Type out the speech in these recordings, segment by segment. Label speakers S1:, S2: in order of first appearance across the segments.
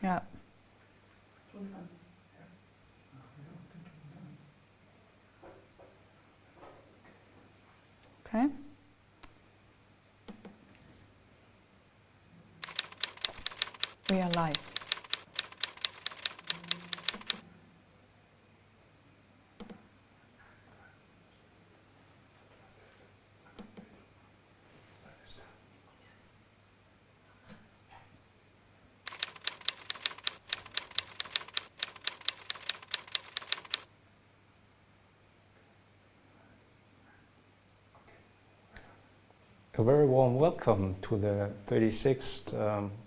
S1: Yeah. Okay. We are live.
S2: A very warm welcome to the 36th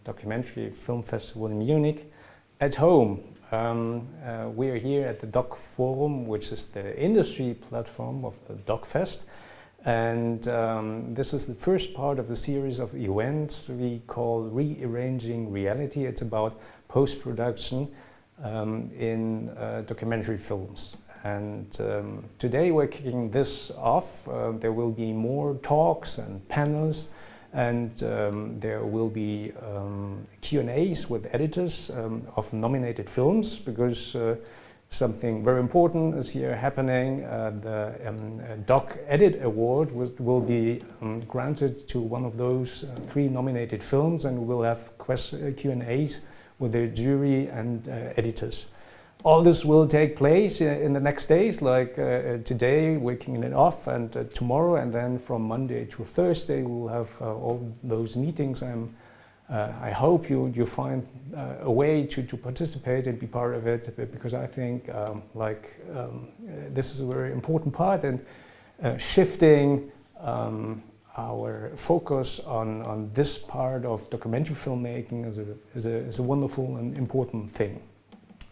S2: Documentary Film Festival in Munich at home. We are here at the DOK Forum, which is the industry platform of the DOK.fest. And this is the first part of a series of events we call Rearranging Reality. It's about post-production in documentary films. And today we're kicking this off. There will be more talks and panels, and there will be Q&As with editors of nominated films, because something very important is here happening. The DOK Edit Award will be granted to one of those 3 nominated films, and we'll have Q&As with the jury and editors. All this will take place in the next days, like today we're kicking it off, and tomorrow, and then from Monday to Thursday we'll have all those meetings. I hope you find a way to participate and be part of it, because I think this is a very important part, and shifting our focus on this part of documentary filmmaking is a wonderful and important thing.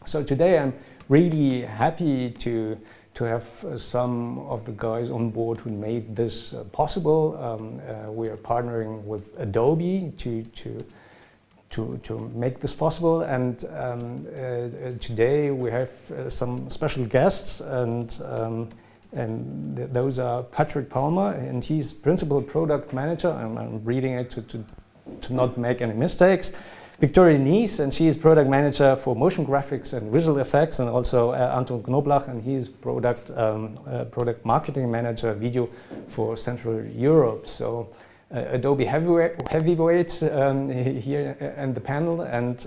S2: So today I'm really happy to have some of the guys on board who made this possible. We are partnering with Adobe to make this possible, and today we have some special guests, and those are Patrick Palmer, and he's Principal Product Manager. I'm reading it to not make any mistakes. Victoria Nies, and she is Product Manager for Motion Graphics and Visual Effects, and also Anton Knoblach, and he is Product Marketing Manager Video for Central Europe. So Adobe heavyweights here in the panel, and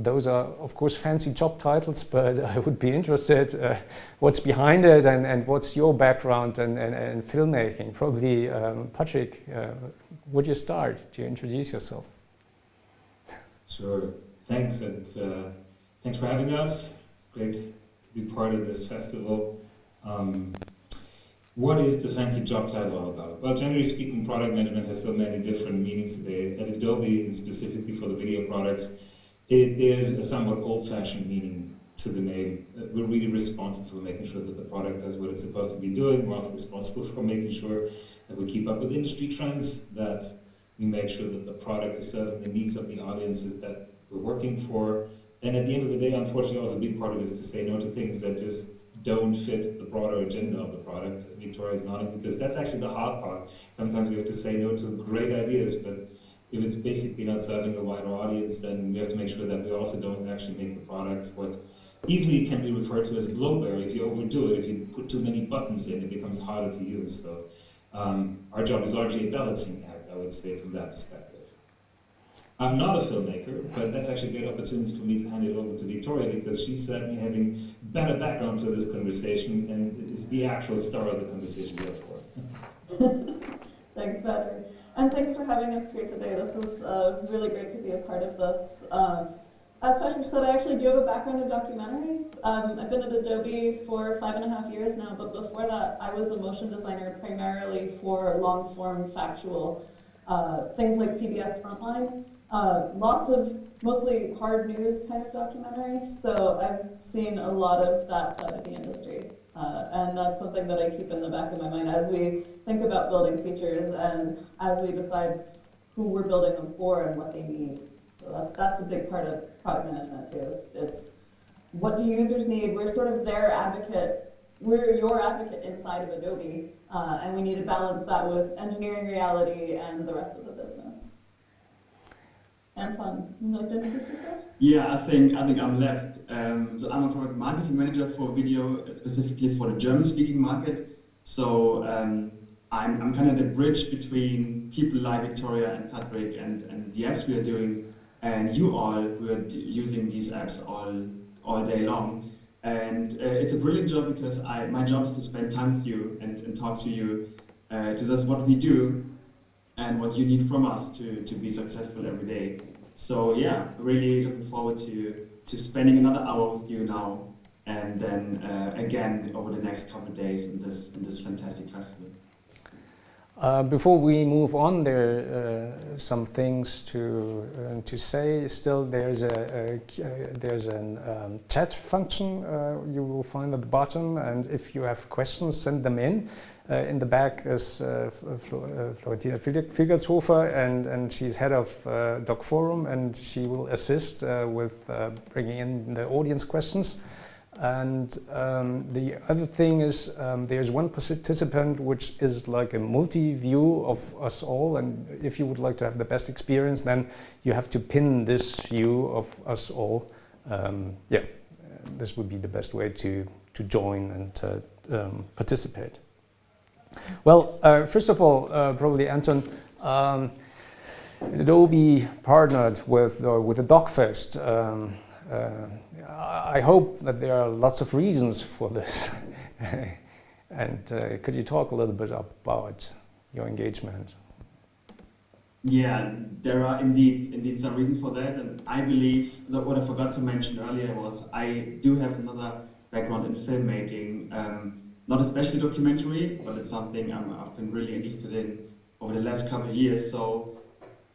S2: those are of course fancy job titles, but I would be interested what's behind it, and what's your background in filmmaking. Probably Patrick, would you start to introduce yourself?
S3: Sure, thanks, and thanks for having us. It's great to be part of this festival. What is the fancy job title all about? Well, generally speaking, product management has so many different meanings today. At Adobe, and specifically for the video products, it is a somewhat old-fashioned meaning to the name. We're really responsible for making sure that the product does what it's supposed to be doing. We're also responsible for making sure that we keep up with industry trends, that we make sure that the product is serving the needs of the audiences that we're working for. And at the end of the day, unfortunately, also a big part of it is to say no to things that just don't fit the broader agenda of the product. Victoria is nodding, because that's actually the hard part. Sometimes we have to say no to great ideas, but if it's basically not serving a wider audience, then we have to make sure that we also don't actually make the product what easily can be referred to as bloatware. If you overdo it, if you put too many buttons in, it becomes harder to use. So our job is largely a balancing act, I would say, from that perspective. I'm not a filmmaker, but that's actually a great opportunity for me to hand it over to Victoria, because she's certainly having better background for this conversation and is the actual star of the conversation, therefore.
S4: Thanks, Patrick. And thanks for having us here today. This is really great to be a part of this. As Patrick said, I actually do have a background in documentary. I've been at Adobe for 5.5 years now, but before that, I was a motion designer primarily for long-form factual things like PBS Frontline. Lots of mostly hard news kind of documentaries, so I've seen a lot of that side of the industry. And that's something that I keep in the back of my mind as we think about building features and as we decide who we're building them for and what they need. So that's a big part of product management too. It's what do users need? We're sort of their advocate. We're your advocate inside of Adobe, and we need to balance that with engineering reality and the rest of the business. Anton, would you like to introduce yourself?
S5: Yeah, I think I'm left. So I'm a product marketing manager for video, specifically for the German-speaking market. So I'm kind of the bridge between people like Victoria and Patrick and the apps we are doing, and you all who are using these apps all day long. And it's a brilliant job because my job is to spend time with you and talk to you, because that's what we do and what you need from us to be successful every day. So yeah, really looking forward to spending another hour with you now, and then again over the next couple of days in this fantastic festival.
S2: Before we move on, there are some things to say. Still, there's an chat function you will find at the bottom, and if you have questions, send them in. In the back is Florentina Filgershofer, and she's head of DOK Forum, and she will assist with bringing in the audience questions. And the other thing is there's one participant which is like a multi-view of us all, and if you would like to have the best experience, then you have to pin this view of us all. Yeah, this would be the best way to join and participate. Well, first of all, probably Anton, Adobe partnered with the DOK.fest. I hope that there are lots of reasons for this. And could you talk a little bit about your engagement?
S5: Yeah, there are indeed some reasons for that, and I believe that what I forgot to mention earlier was I do have another background in filmmaking, not especially documentary, but it's something I've been really interested in over the last couple of years. So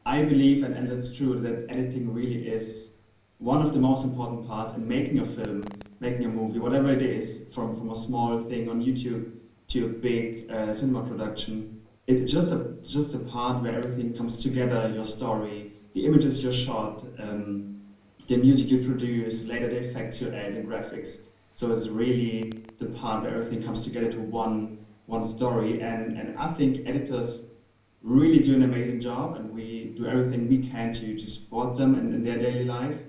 S5: I believe, and that's true, that editing really is one of the most important parts in making a film, making a movie, whatever it is, from a small thing on YouTube to a big cinema production. It's just a part where everything comes together, your story, the images you shot, the music you produce, later the effects you add, the graphics. So it's really the part where everything comes together to one story. And I think editors really do an amazing job, and we do everything we can to support them in their daily life.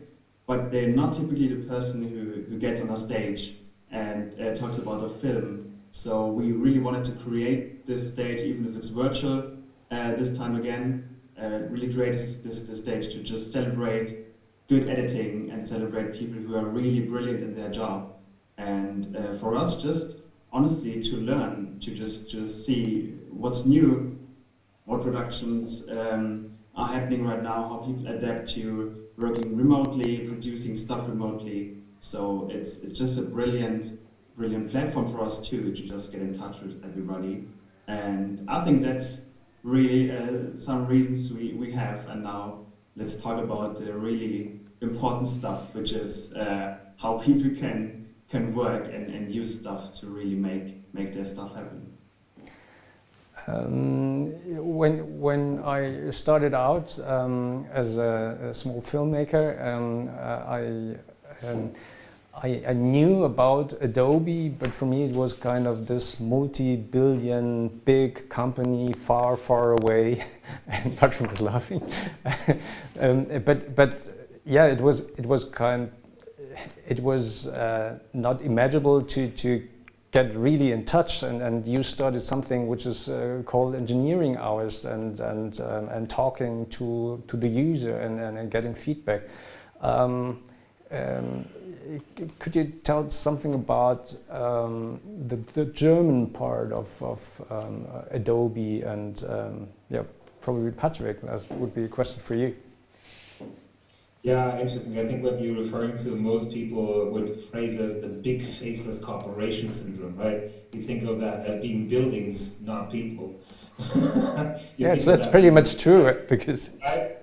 S5: But they're not typically the person who gets on a stage and talks about a film. So we really wanted to create this stage, even if it's virtual, this time again, really create this stage to just celebrate good editing and celebrate people who are really brilliant in their job. And for us, just honestly to learn, to just see what's new, what productions are happening right now, how people adapt to working remotely, producing stuff remotely. So it's just a brilliant platform for us too, to just get in touch with everybody. And I think that's really some reasons we have. And now let's talk about the really important stuff, which is how people can work and use stuff to really make their stuff happen.
S2: When I started out as a small filmmaker, I knew about Adobe, but for me it was kind of this multi-billion big company far, far away, and Patrick was laughing. But yeah, it was not imaginable to get really in touch, and you started something which is called engineering hours, and talking to the user and getting feedback. Could you tell us something about the German part of Adobe, and yeah, probably Patrick, that would be a question for you.
S3: Yeah, interesting. I think what you're referring to, most people would phrase as the big faceless corporation syndrome, right? You think of that as being buildings, not people.
S2: Yeah, so that's pretty much true, right? Because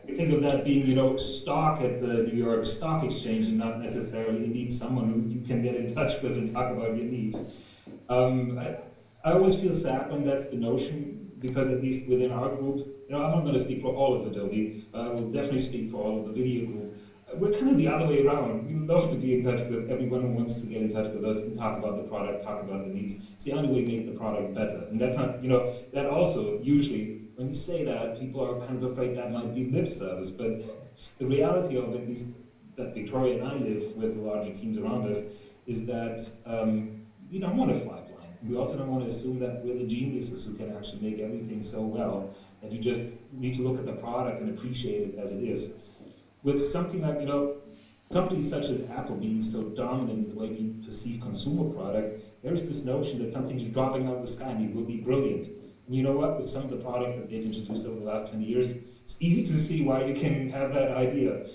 S3: you think of that being, stock at the New York Stock Exchange, and not necessarily indeed someone who you can get in touch with and talk about your needs. I always feel sad when that's the notion, because at least within our group, I'm not going to speak for all of Adobe, I will definitely speak for all of the video group. We're kind of the other way around. We love to be in touch with everyone who wants to get in touch with us and talk about the product, talk about the needs. It's the only way to make the product better. And that's not, that also usually when you say that, people are kind of afraid that might be lip service, but the reality of it, at least that Victoria and I live with the larger teams around us, is that we don't want to fly blind. We also don't want to assume that we're the geniuses who can actually make everything so well that you just need to look at the product and appreciate it as it is. With something like, companies such as Apple being so dominant in the way we perceive consumer product, there's this notion that something's dropping out of the sky and it will be brilliant. And you know what? With some of the products that they've introduced over the last 20 years, it's easy to see why you can have that idea.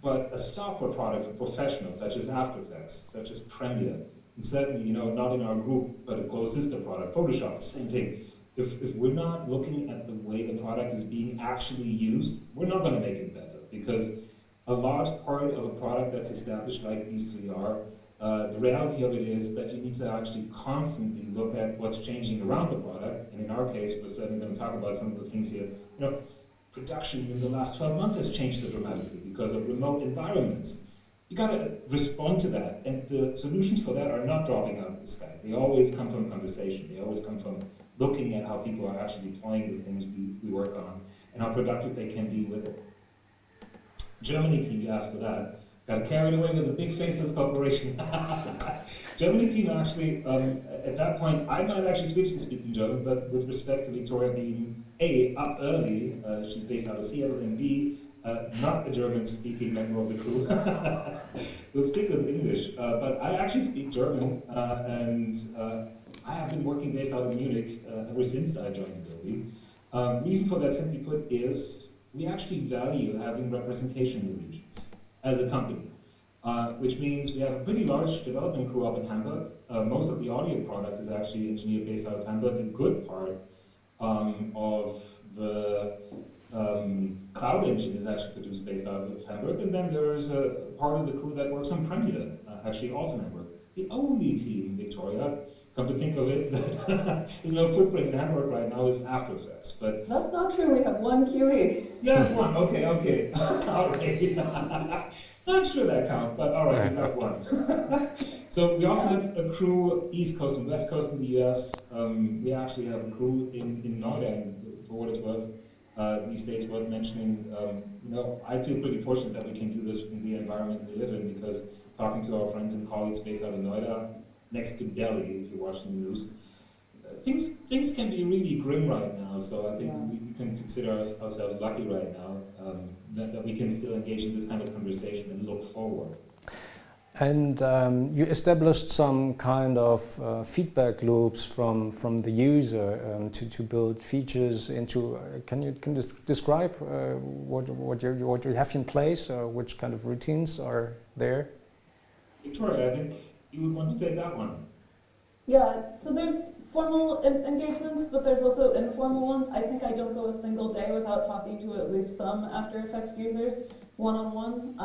S3: But a software product for professionals, such as After Effects, such as Premiere, and certainly, not in our group, but a closed sister product, Photoshop, same thing. If we're not looking at the way the product is being actually used, we're not going to make it better, because a large part of a product that's established like these three are, the reality of it is that you need to actually constantly look at what's changing around the product, and in our case, we're certainly going to talk about some of the things here. Production in the last 12 months has changed so dramatically because of remote environments. You got to respond to that, and the solutions for that are not dropping out of the sky. They always come from conversation. They always come from looking at how people are actually deploying the things we work on and how productive they can be with it. Germany team, you asked for that. Got carried away with a big faceless corporation. Germany team actually, at that point, I might actually switch to speaking German, but with respect to Victoria being A, up early, she's based out of Seattle, and B, not a German-speaking member of the crew. We'll stick with English, but I actually speak German, and I have been working based out of Munich ever since I joined Adobe. Reason for that, simply put, is we actually value having representation in the regions as a company, which means we have a pretty large development crew up in Hamburg. Most of the audio product is actually engineered based out of Hamburg. A good part of the cloud engine is actually produced based out of Hamburg, and then there's a part of the crew that works on Premiere, actually also in Hamburg. The only team in Victoria, come to think of it, that there's no footprint in Hamburg right now is After Effects. But
S4: that's not true. We have one QE.
S3: yeah, one. Okay. All right. Not sure that counts, but all right, we got one. So we also have a crew East Coast and West Coast in the US. We actually have a crew in Noida, and for what it's worth, these days worth mentioning. I feel pretty fortunate that we can do this in the environment we live in, because talking to our friends and colleagues based out of Noida, next to Delhi, if you're watching the news, things can be really grim right now. So I think we can consider ourselves lucky right now that we can still engage in this kind of conversation and look forward.
S2: And you established some kind of feedback loops from the user to build features into. Can you describe what you have in place, or which kind of routines are there?
S3: Victoria, I think you would want to take that one.
S4: Yeah, so there's formal engagements, but there's also informal ones. I think I don't go a single day without talking to at least some After Effects users one-on-one.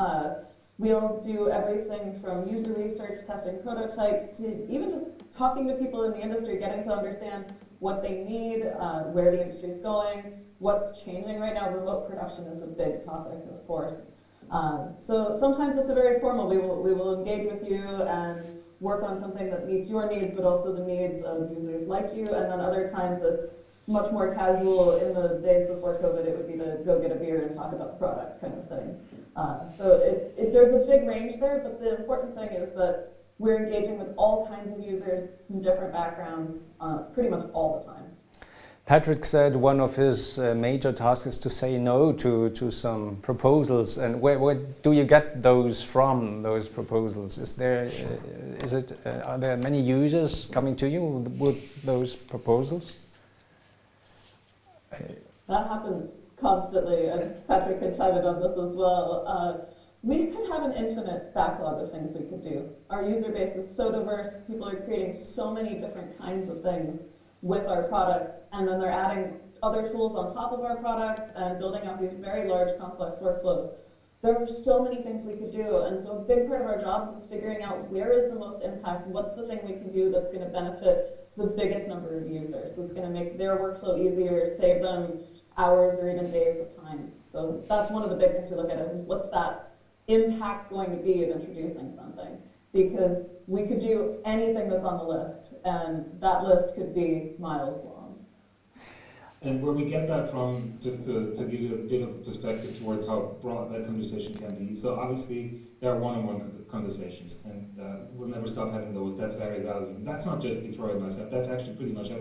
S4: We'll do everything from user research, testing prototypes, to even just talking to people in the industry, getting to understand what they need, where the industry is going, what's changing right now. Remote production is a big topic, of course. So sometimes it's a very formal. We will engage with you and work on something that meets your needs, but also the needs of users like you. And then other times it's much more casual. In the days before COVID, it would be to go get a beer and talk about the product kind of thing. So there's a big range there, but the important thing is that we're engaging with all kinds of users from different backgrounds pretty much all the time.
S2: Patrick said one of his major tasks is to say no to some proposals. And where do you get those from, those proposals? Are there many users coming to you with those proposals?
S4: That happens constantly, and Patrick can chime in on this as well. We could have an infinite backlog of things we could do. Our user base is so diverse. People are creating so many different kinds of things with our products, and then they're adding other tools on top of our products and building out these very large, complex workflows. There are so many things we could do, and so a big part of our jobs is figuring out where is the most impact, what's the thing we can do that's going to benefit the biggest number of users, that's going to make their workflow easier, save them hours or even days of time. So that's one of the big things we look at, is what's that impact going to be of introducing something? Because we could do anything that's on the list, and that list could be miles long.
S3: And where we get that from, just to give you a bit of perspective towards how broad that conversation can be. So obviously, there are one-on-one conversations, and we'll never stop having those. That's very valuable. And that's not just Victoria and myself. That's actually pretty much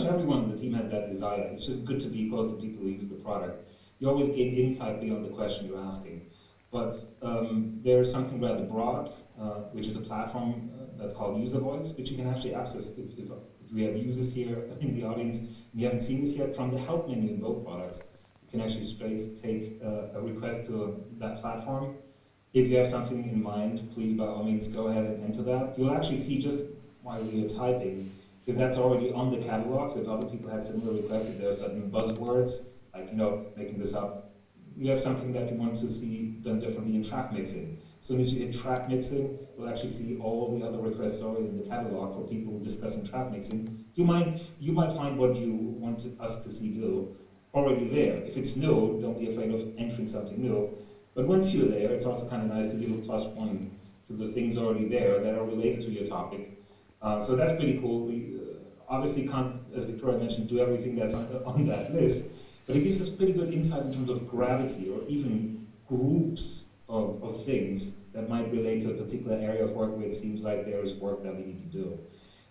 S3: everyone on the team has that desire. It's just good to be close to people who use the product. You always gain insight beyond the question you're asking. But there's something rather broad, which is a platform that's called User Voice, which you can actually access if we have users here in the audience and you haven't seen this yet. From the help menu in both products, you can actually straight take a request to that platform. If you have something in mind, please by all means go ahead and enter that. You'll actually see just while you're typing, if that's already on the catalog, so if other people had similar requests, if there are certain buzzwords, like, you know, making this up, you have something that you want to see done differently in track mixing. As soon as you hit track mixing, you'll actually see all the other requests already in the catalog for people discussing track mixing. You might find what you want us to see do already there. If it's new, don't be afraid of entering something new. But once you're there, it's also kind of nice to give a +1 to the things already there that are related to your topic. So that's pretty cool. We obviously can't, as Victoria mentioned, do everything that's on that list, but it gives us pretty good insight in terms of gravity or even groups of things that might relate to a particular area of work where it seems like there is work that we need to do.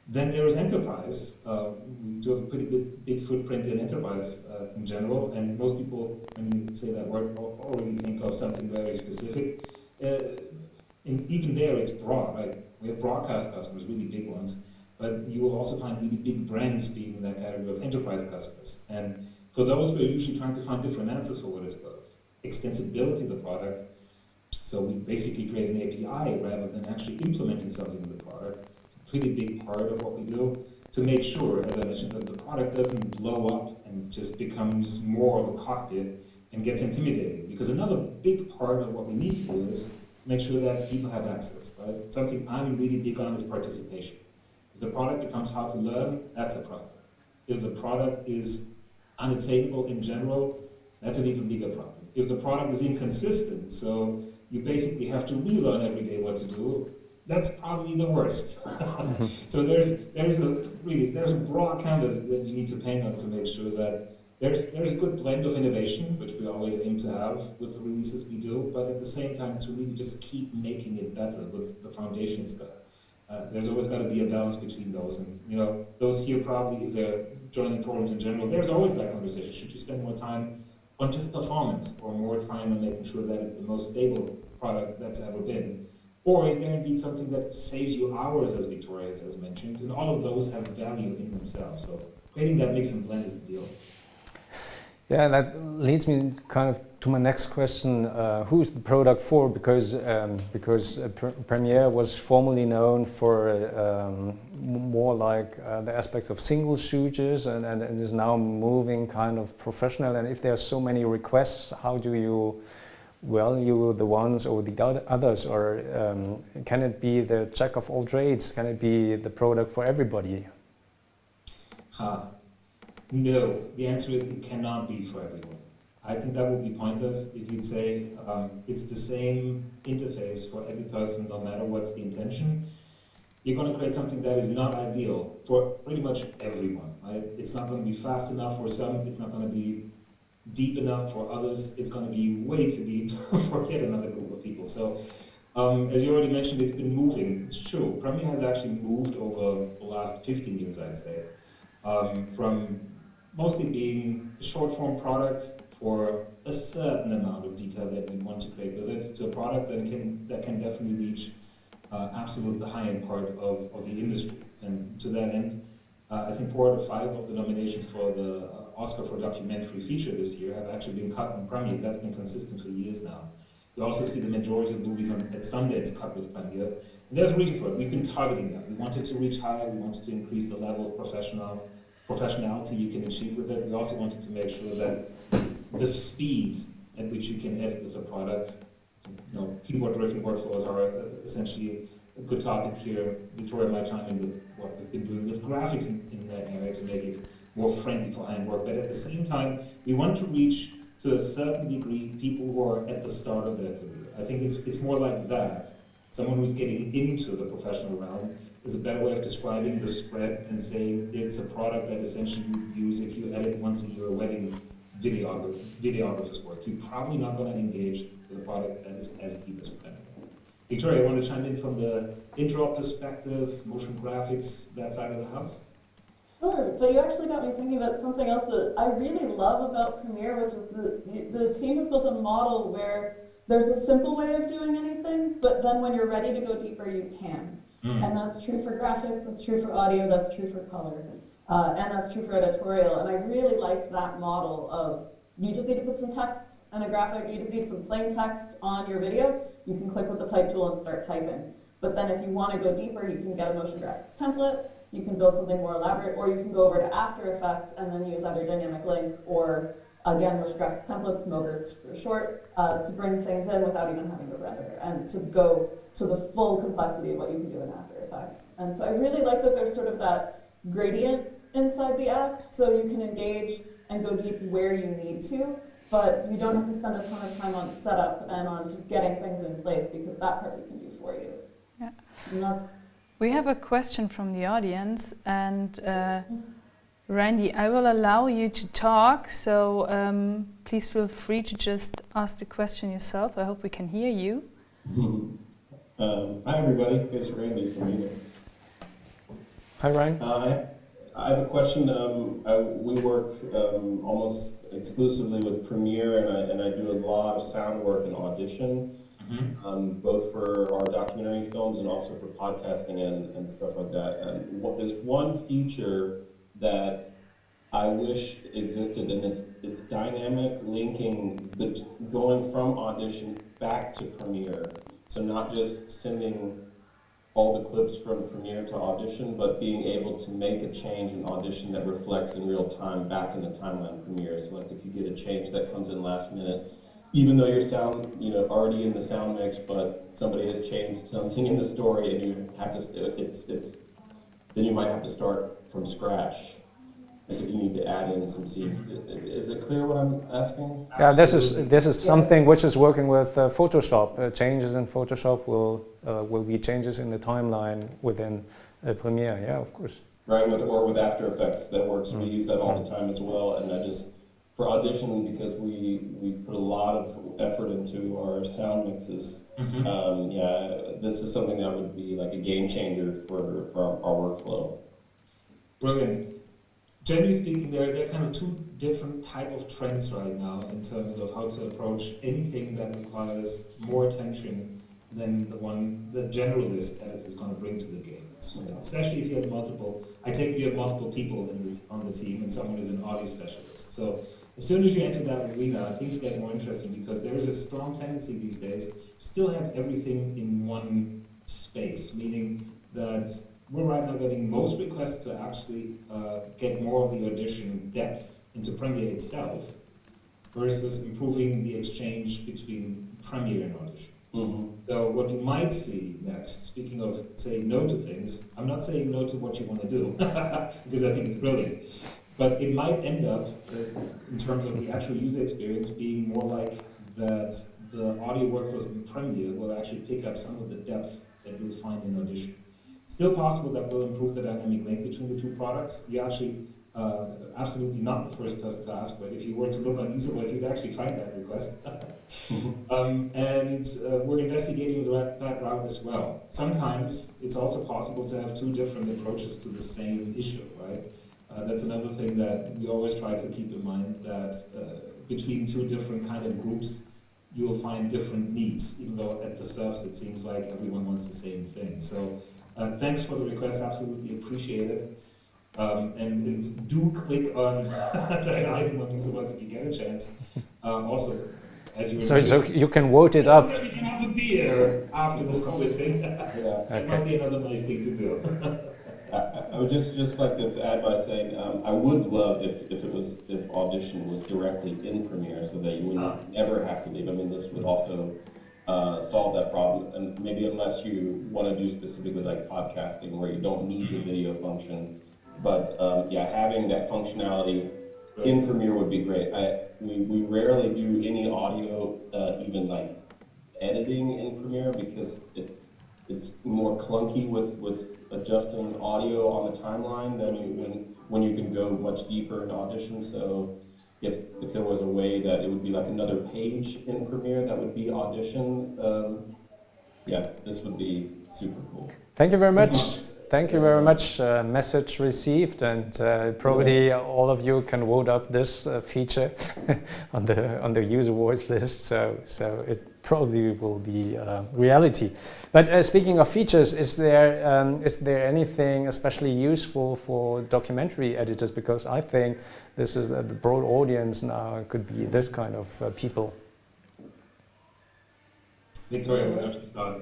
S3: Then there is enterprise. We do have a pretty big footprint in enterprise in general, and most people, when you say that word, already think of something very specific. And even there, it's broad. Like, we have broadcast customers, really big ones, but you will also find really big brands being in that category of enterprise customers. And for those, we're usually trying to find different answers for what it's worth. Extensibility of the product. So we basically create an API rather than actually implementing something in the product. It's a pretty big part of what we do to make sure, as I mentioned, that the product doesn't blow up and just becomes more of a cockpit and gets intimidating. Because another big part of what we need to do is make sure that people have access, right? Something I'm really big on is participation. If the product becomes hard to learn, that's a problem. If the product is unattainable in general, that's an even bigger problem. If the product is inconsistent, so you basically have to relearn every day what to do, that's probably the worst. So there's a broad canvas that you need to paint on to make sure that there's a good blend of innovation, which we always aim to have with the releases we do, but at the same time to really just keep making it better with the foundation it's got. There's always got to be a balance between those, and you know, those here probably, if they're joining forums in general, there's always that conversation. Should you spend more time on just performance, or more time on making sure that it's the most stable product that's ever been? Or is there indeed something that saves you hours, as Victoria has mentioned? And all of those have value in themselves. So creating that mix and blend is the deal.
S2: Yeah, that leads me kind of to my next question. Who's the product for? Because Premiere was formerly known for more like the aspects of single shooters, and is now moving kind of professional. And if there are so many requests, how do you value the ones or the others? Or can it be the jack of all trades? Can it be the product for everybody?
S3: No, the answer is it cannot be for everyone. I think that would be pointless if you'd say it's the same interface for every person, no matter what's the intention. You're going to create something that is not ideal for pretty much everyone, right? It's not going to be fast enough for some, it's not going to be deep enough for others, it's going to be way too deep for yet another group of people. So, as you already mentioned, it's been moving. It's true. Premiere has actually moved over the last 15 years, I'd say, from mostly being a short-form product for a certain amount of detail that we want to create with it, to a product that can definitely reach absolutely the high-end part of the industry. And to that end, I think 4 out of 5 of the nominations for the Oscar for documentary feature this year have actually been cut on Premiere. That's been consistent for years now. We also see the majority of movies at Sundance cut with Premiere. And there's a reason for it. We've been targeting that. We wanted to reach higher. We wanted to increase the level of professionality you can achieve with it. We also wanted to make sure that the speed at which you can edit with a product, you know, keyword-driven workflows are essentially a good topic here. Victoria might chime in with what we've been doing with graphics in that area to make it more friendly for high-end work. But at the same time, we want to reach, to a certain degree, people who are at the start of their career. I think it's more like that. Someone who's getting into the professional realm is a better way of describing the spread and saying it's a product that essentially you use if you edit once a year a wedding videographer's work. You're probably not going to engage with a product that is as deep as Premiere. Victoria, you want to chime in from the intro perspective, motion graphics, that side of the house?
S4: Sure, but you actually got me thinking about something else that I really love about Premiere, which is the team has built a model where there's a simple way of doing anything, but then when you're ready to go deeper, you can. And that's true for graphics, that's true for audio, that's true for color, and that's true for editorial. And I really like that model of you just need to put some text and a graphic, you just need some plain text on your video, you can click with the type tool and start typing. But then if you want to go deeper, you can get a motion graphics template, you can build something more elaborate, or you can go over to After Effects and then use either Dynamic Link or, again, motion graphics templates, MOGRTs for short, to bring things in without even having to render and to go to the full complexity of what you can do in After Effects. And so I really like that there's sort of that gradient inside the app, so you can engage and go deep where you need to, but you don't have to spend a ton of time on setup and on just getting things in place, because that part we can do for you.
S1: Yeah.
S4: And that's
S1: We have a question from the audience, and Randy, I will allow you to talk, so please feel free to just ask the question yourself. I hope we can hear you.
S6: Hi everybody, it's Randy from Munich.
S2: Hi, Ryan.
S6: I have a question. We work almost exclusively with Premiere, and I do a lot of sound work and Audition, both for our documentary films and also for podcasting and stuff like that. And there's one feature that I wish existed, and it's dynamic linking, going from Audition back to Premiere. So not just sending all the clips from Premiere to Audition, but being able to make a change in Audition that reflects in real time back in the timeline Premiere. So like if you get a change that comes in last minute, even though your sound, already in the sound mix, but somebody has changed something in the story, and you have to, then you might have to start from scratch. If you need to add in some scenes. Is it clear what I'm asking?
S2: Yeah, this is something which is working with Photoshop. Changes in Photoshop will be changes in the timeline within Premiere. Yeah, of course.
S6: Right, or with After Effects, that works. We use that all the time as well. And I just, for Audition, because we put a lot of effort into our sound mixes. This is something that would be like a game changer for our workflow.
S3: Brilliant. Generally speaking, there are kind of two different type of trends right now in terms of how to approach anything that requires more attention than the generalist edit is going to bring to the game. So, especially if you have multiple, I take you have multiple people on the team and someone is an audio specialist. So as soon as you enter that arena, things get more interesting, because there is a strong tendency these days to still have everything in one space, meaning that we're right now getting most requests to actually get more of the audition depth into Premiere itself versus improving the exchange between Premiere and Audition. So what you might see next, speaking of saying no to things, I'm not saying no to what you want to do, because I think it's brilliant, but it might end up, in terms of the actual user experience, being more like that the audio workflows in Premiere will actually pick up some of the depth that you'll find in Audition. Still possible that will improve the dynamic link between the two products. You're actually absolutely not the first person to ask, but if you were to look on UserVoice, you'd actually find that request. And we're investigating that route as well. Sometimes it's also possible to have two different approaches to the same issue, right? That's another thing that we always try to keep in mind, that between two different kind of groups, you will find different needs, even though at the surface it seems like everyone wants the same thing. So thanks for the request, absolutely appreciate it. And do click on that item on UserVoice if you get a chance. Also, as you
S2: So you can vote it up.
S3: We can have a beer after this COVID thing. That might be another nice thing to do.
S6: I would just like to add by saying I would love if Audition was directly in Premiere, so that you wouldn't ever have to leave. I mean, this would also solve that problem, and maybe unless you want to do specifically like podcasting where you don't need the video function, but having that functionality in Premiere would be great. We rarely do any audio, even like editing in Premiere, because it's more clunky with adjusting audio on the timeline than when you can go much deeper in Audition. So if there was a way that it would be like another page in Premiere that would be Audition, yeah, this would be super cool.
S2: Thank you very much. Thank you very much. Message received, and probably all of you can vote up this feature on the user voice list. So it probably will be reality. But speaking of features, is there anything especially useful for documentary editors? Because I think this is the broad audience now could be this kind of people.
S3: Victoria, we'll have to start.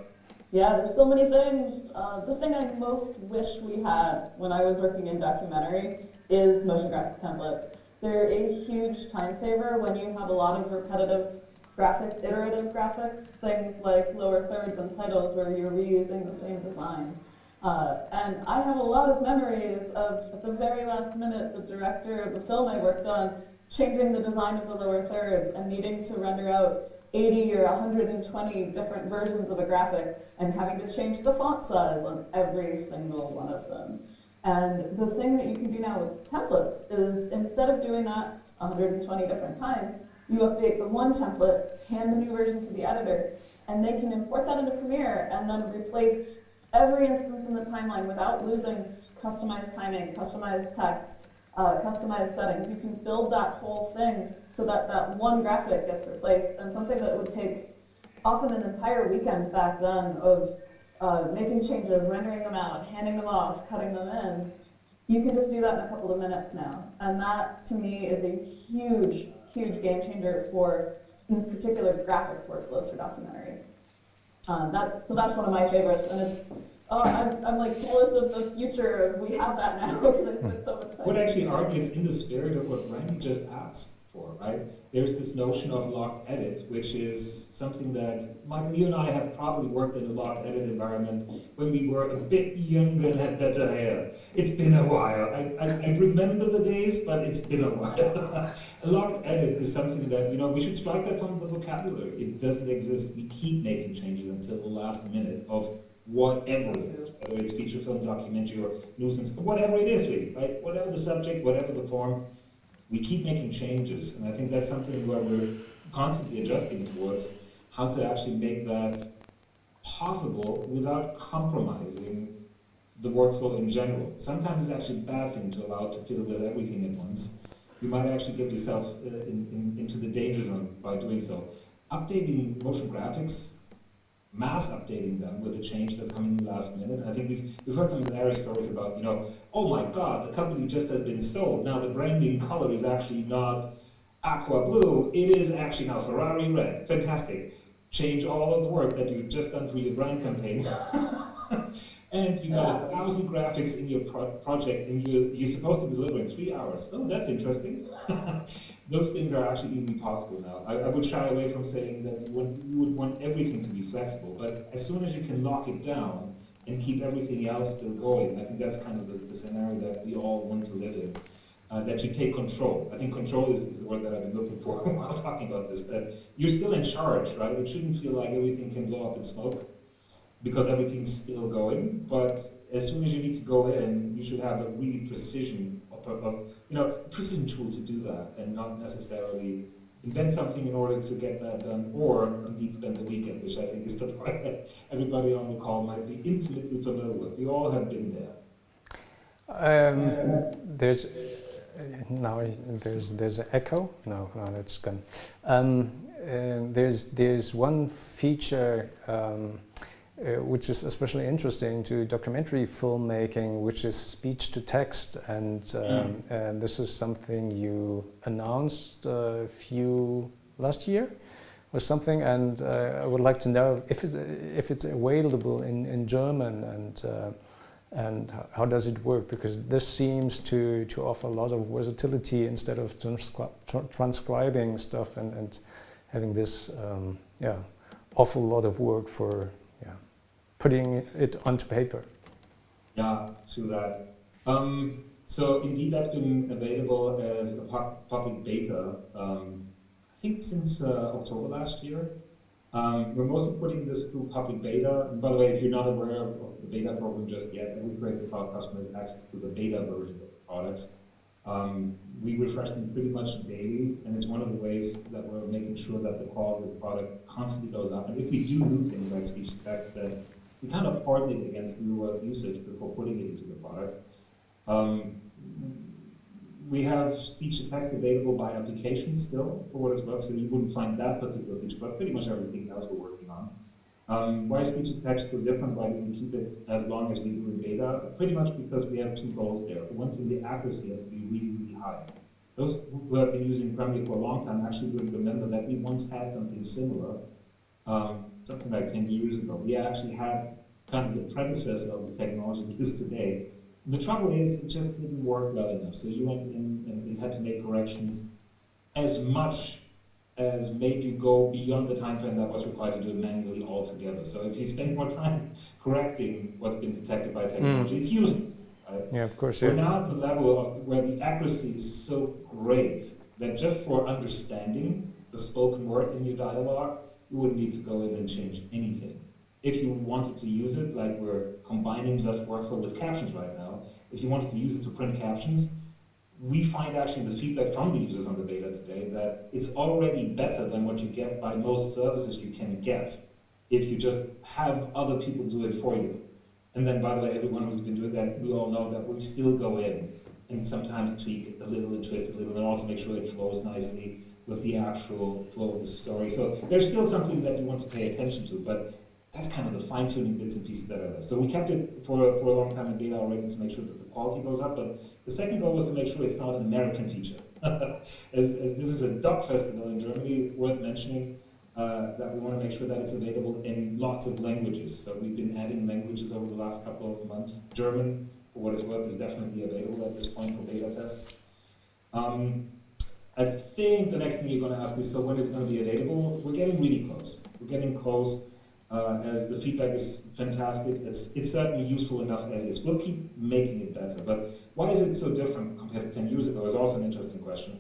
S4: Yeah, there's so many things. The thing I most wish we had when I was working in documentary is motion graphics templates. They're a huge time saver when you have a lot of repetitive graphics, iterative graphics, things like lower thirds and titles where you're reusing the same design. And I have a lot of memories of, at the very last minute, the director of the film I worked on changing the design of the lower thirds and needing to render out 80 or 120 different versions of a graphic and having to change the font size on every single one of them. And the thing that you can do now with templates is instead of doing that 120 different times, you update the one template, hand the new version to the editor, and they can import that into Premiere and then replace every instance in the timeline without losing customized timing, customized text, customized settings. You can build that whole thing so that that one graphic gets replaced, and something that would take often an entire weekend back then of making changes, rendering them out, handing them off, cutting them in, you can just do that in a couple of minutes now. And that, to me, is a huge, huge game changer for, in particular, graphics workflows for documentary. So that's one of my favorites, and it's, I'm like jealous of the future of we have that now because I spent so much time.
S3: I would actually argue it's in the spirit of what Randy just asked for, right? There's this notion of locked edit, which is something that Michael, you and I have probably worked in a locked edit environment when we were a bit younger and had better hair. It's been a while. I remember the days, but it's been a while. A locked edit is something that, we should strike that from the vocabulary. It doesn't exist. We keep making changes until the last minute of whatever it is, whether it's feature film, documentary, or nuisance, whatever it is really, right? Whatever the subject, whatever the form, we keep making changes. And I think that's something where we're constantly adjusting towards how to actually make that possible without compromising the workflow in general. Sometimes it's actually a bad thing to allow to fiddle with everything at once. You might actually get yourself into the danger zone by doing so. Updating motion graphics, mass updating them with a change that's coming in the last minute. And I think we've heard some hilarious stories about, oh my God, the company just has been sold. Now the branding color is actually not aqua blue, it is actually now Ferrari red. Fantastic. Change all of the work that you've just done for your brand campaign. And you got 1,000 graphics in your project, and you're supposed to deliver in 3 hours. Oh, that's interesting. Those things are actually easily possible now. I would shy away from saying that you would want everything to be flexible, but as soon as you can lock it down and keep everything else still going, I think that's kind of the scenario that we all want to live in. That you take control. I think control is the word that I've been looking for while talking about this, that you're still in charge, right? It shouldn't feel like everything can blow up in smoke, because everything's still going, but as soon as you need to go in, you should have a really precision tool to do that, and not necessarily invent something in order to get that done, or indeed spend the weekend, which I think is the part that everybody on the call might be intimately familiar with. We all have been there.
S2: There's an echo. No, that's gone. There's one feature which is especially interesting to documentary filmmaking, which is speech to text, and this is something you announced last year or something, and I would like to know if it's available in German, and how does it work, because this seems to offer a lot of versatility instead of transcribing stuff and having this awful lot of work for putting it onto paper.
S3: Yeah, true that. So indeed, that's been available as a public beta, I think since October last year. We're mostly putting this through public beta. And by the way, if you're not aware of the beta program just yet, every Creative Cloud customer has access to the beta versions of the products. We refresh them pretty much daily, and it's one of the ways that we're making sure that the quality of the product constantly goes up. And if we do new things like speech to text, then we kind of harden it against real-world usage before putting it into the product. We have speech to text available by application still, for what it's worth, so you wouldn't find that particular feature, but pretty much everything else we're working on. Why is speech to text so different? Why do we keep it as long as we do in beta? Pretty much because we have two goals there. For one thing, the accuracy has to be really, really high. Those who have been using Grammy for a long time actually would remember that we once had something similar, something like 10 years ago. We actually had kind of the predecessor of the technology used today. The trouble is, it just didn't work well enough. So you went in and it had to make corrections as much as made you go beyond the time frame that was required to do it manually altogether. So if you spend more time correcting what's been detected by technology, it's useless. Right?
S2: Yeah, of course.
S3: We're now at the level of where the accuracy is so great that just for understanding the spoken word in your dialogue, you wouldn't need to go in and change anything. If you wanted to use it, like we're combining that workflow with captions right now, if you wanted to use it to print captions, we find actually the feedback from the users on the beta today that it's already better than what you get by most services you can get if you just have other people do it for you. And then, by the way, everyone who's been doing that, we all know that we still go in and sometimes tweak it a little and twist it a little and also make sure it flows nicely with the actual flow of the story. So there's still something that you want to pay attention to, but that's kind of the fine-tuning bits and pieces that are there. So we kept it for a long time in beta already to make sure that the quality goes up, but the second goal was to make sure it's not an American feature. as this is a DOK festival in Germany, worth mentioning, that we want to make sure that it's available in lots of languages. So we've been adding languages over the last couple of months. German, for what it's worth, is definitely available at this point for beta tests. I think the next thing you're going to ask is, so when is it going to be available? We're getting really close. We're getting close. As the feedback is fantastic, it's certainly useful enough as is. We'll keep making it better, but why is it so different compared to 10 years ago is also an interesting question.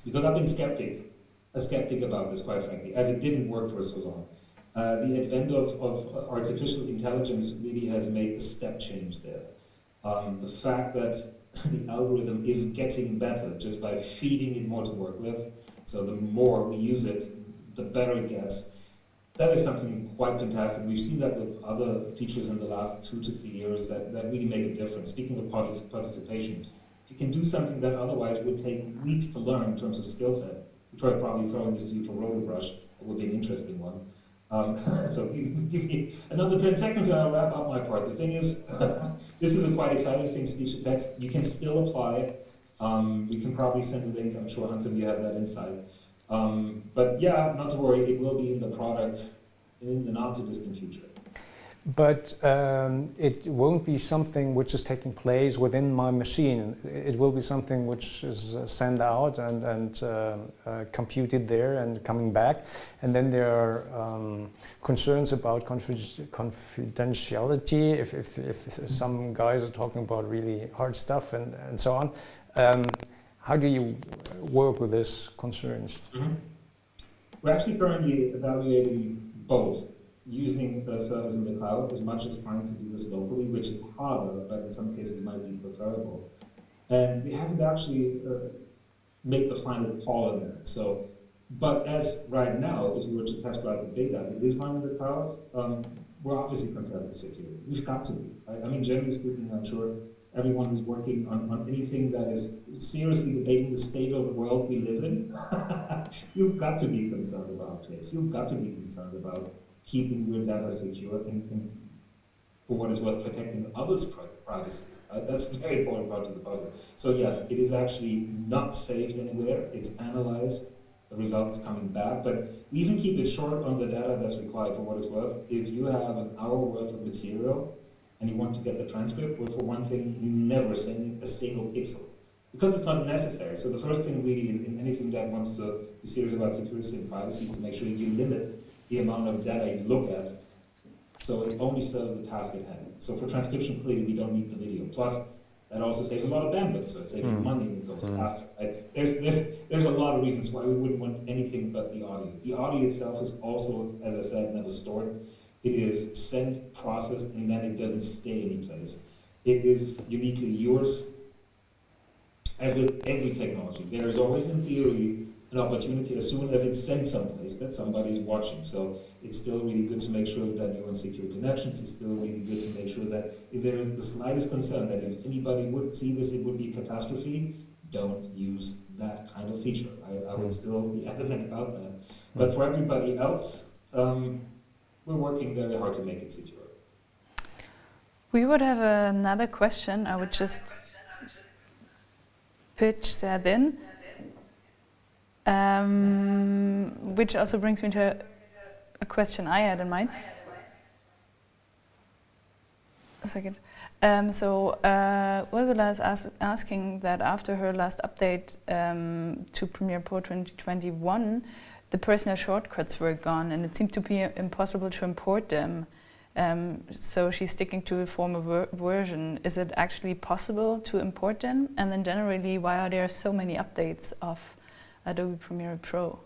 S3: Because I've been a skeptic about this, quite frankly, as it didn't work for so long. The advent of artificial intelligence really has made the step change there. The fact that the algorithm is getting better just by feeding it more to work with, so the more we use it, the better it gets. That is something quite fantastic. We've seen that with other features in the last 2 to 3 years that really make a difference. Speaking of participation, if you can do something that otherwise would take weeks to learn in terms of skill set, Victoria probably throwing this to you for Rotobrush, it would be an interesting one. So give me another 10 seconds and I'll wrap up my part. The thing is, this is a quite exciting thing, speech to text. You can still apply. We can probably send a link. I'm sure, Hunter, you have that insight. But yeah, not to worry, it will be in the product in the not too distant future.
S2: But it won't be something which is taking place within my machine. It will be something which is sent out and computed there and coming back. And then there are concerns about confidentiality if some guys are talking about really hard stuff and so on. How do you work with these concerns?
S3: Mm-hmm. We're actually currently evaluating both, using the servers in the cloud as much as trying to do this locally, which is harder, but in some cases might be preferable. And we haven't actually made the final call on that. So, but as right now, if you were to test drive the beta, it is running in the cloud. We're obviously concerned with security. We've got to be. Right? I mean, generally speaking, I'm sure everyone who's working on anything that is seriously debating the state of the world we live in, you've got to be concerned about this. You've got to be concerned about keeping your data secure and for what is worth, protecting others' privacy. Right? That's a very important part of the puzzle. So yes, it is actually not saved anywhere. It's analyzed, the results coming back, but we even keep it short on the data that's required for what it's worth. If you have an hour worth of material and you want to get the transcript, well, for one thing, you never send a single pixel because it's not necessary. So the first thing really in anything that wants to be serious about security and privacy is to make sure you limit the amount of data you look at, so it only serves the task at hand. So for transcription, clearly we don't need the video. Plus, That also saves a lot of bandwidth, so it saves you money and it goes faster. Right? There's a lot of reasons why we wouldn't want anything but the audio. The audio itself is also, as I said, never stored. It is sent, processed, and then it doesn't stay any place. It is uniquely yours. As with every technology, there is always, in theory, an opportunity as soon as it's sent someplace that somebody's watching. So it's still really good to make sure that you're on secure connections. It's still really good to make sure that if there is the slightest concern that if anybody would see this, it would be a catastrophe, don't use that kind of feature. I would still be adamant about that. But for everybody else, we're working very hard to make it secure.
S1: We would have another question. I would just pitch that in, which also brings me to a question I had in mind. A second. Ursula is asking that after her last update to Premiere Pro 2021, the personal shortcuts were gone and it seemed to be impossible to import them. So she's sticking to a former version. Is it actually possible to import them? And then generally, why are there so many updates of Adobe Premiere Pro?